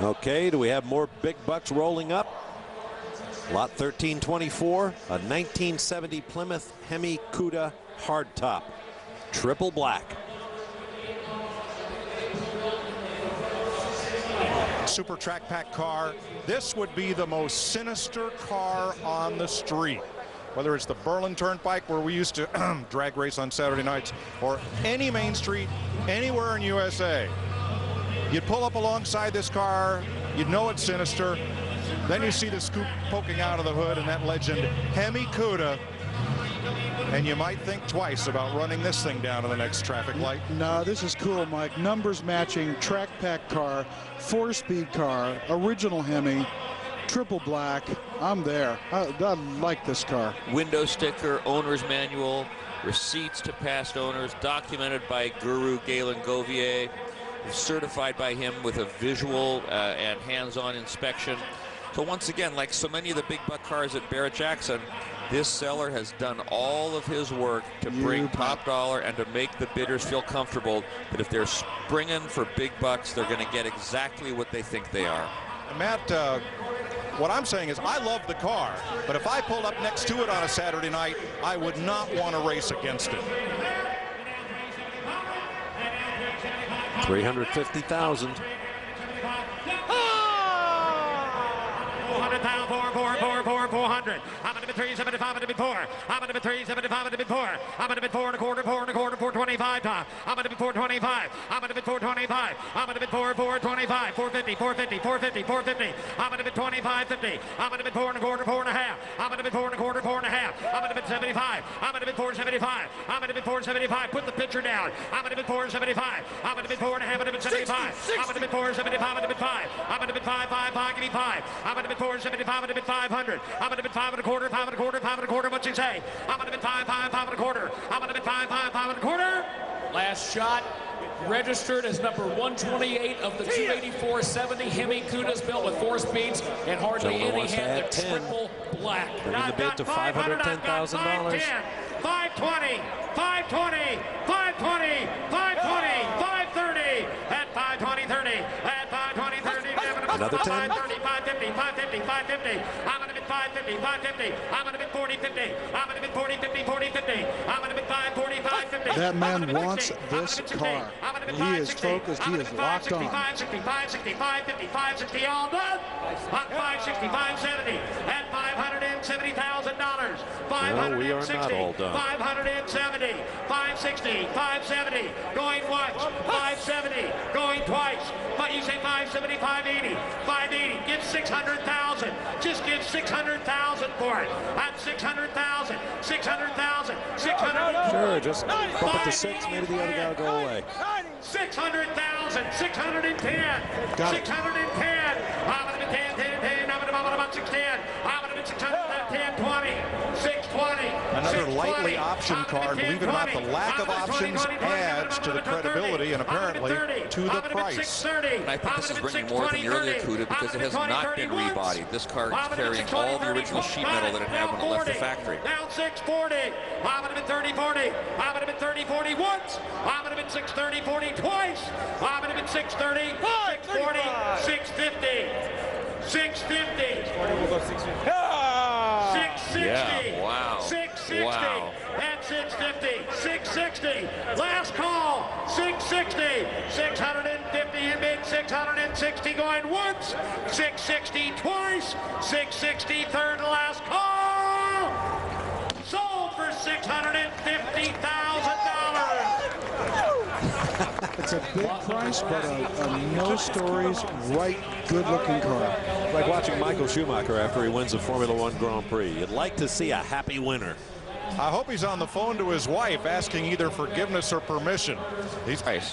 Okay, do we have more big bucks rolling up? Lot 1324, a 1970 Plymouth Hemi Cuda hardtop, triple black. Super Trak Pak car. This would be the most sinister car on the street. Whether it's the Berlin Turnpike, where we used to drag race on Saturday nights, or any main street anywhere in USA. You'd pull up alongside this car, you'd know it's sinister. Then you see the scoop poking out of the hood and that legend Hemi Cuda, and you might think twice about running this thing down to the next traffic light. No, this is cool, Mike. Numbers matching, Trak Pak car, 4-speed car, original Hemi, triple black. I'm there. I like this car. Window sticker, owner's manual, receipts to past owners, documented by guru Galen Govier, certified by him with a visual and hands-on inspection. So once again, like so many of the big buck cars at Barrett-Jackson, this seller has done all of his work to bring top dollar and to make the bidders feel comfortable that if they're springing for big bucks, they're going to get exactly what they think they are. Matt, what I'm saying is I love the car, but if I pulled up next to it on a Saturday night, I would not want to race against it. 350,000. 400. I'm going to be 375. I'm going to be 4. I'm going to be 375. I'm going to be 4. I'm going to be 4 and a quarter, 425 top. I'm going to be 425. I'm going to be 425. I'm going to be 425. 450, 450, 450, 450. I'm going to be 2550. I'm going to be 4 and a quarter, 4 and a half. I'm going to be 4 and a quarter, 4 and a half. I'm going to be 75. I'm going to be 475. I'm going to be 475. Put the pitcher down. I'm going to be 475. I'm going to be 4 and a half. I'm going to be 75. I'm going to be 475. I'm going to be 5. I'm going to be 5, 5, 5. Give me 5. I'm going to be 475. I'm going to be 500. I'm going to be 5 and a quarter, 5 and a quarter, 5 and a quarter. What's he say? I'm going to be 5, 5, 5 and a quarter. I'm going to be 5, 5, 5 and a quarter. Last shot registered as number 128 of the 284-70 Hemi Cudas, built with 4 speeds and hardly any had the triple black. Bringing the bid to $510,000. 520, 520, 520, 520, 530, at 520, 30, at 520, 30. Another 10. 530, 550, 550, 550. I'm going to be 550, 550. I'm going to be 40, 50. I'm going to be 40, 50, 40, 50. I'm going to be 5, 40, 550. That man wants this car. He is focused. He is locked on. 560, 560, 550, 560, all done. On 560, 570, at $570,000. 560, we are not all done. 570, 560, 570, going once, 570, going twice. But you say 570, 580, 580, give 600,000. Just give 600,000 for it. At 600,000, 600,000, 600,000. Sure, just bump it to 6, maybe the other guy will go away. 600,000, 610, 610. I'm going to be 10, 10, 10. I'm going to be about 610. I'm going to be 610, 20, 620. Another lightly optioned car. Believe it or not, the lack of options adds to the credibility and apparently to the price. And I think this is bringing more than the earlier Cuda because it has not been rebodied. This car is carrying all the original sheet metal that it had when it left the factory. Now 640. I'm going to be 30, 40. I'm going to be 30, 40 once. I'm going to be 630, 40 twice. I'm going to be 630, 640, 650. 650. 660. Yeah, wow. 660. Wow. And 650. 660. Last call. 660. 650 in bid. 660 going once. 660 twice. 660 third and last call. Sold for $650,000. It's a big price, but a no stories, right, good-looking car. Like watching Michael Schumacher after he wins a Formula One Grand Prix. You'd like to see a happy winner. I hope he's on the phone to his wife asking either forgiveness or permission. He's nice.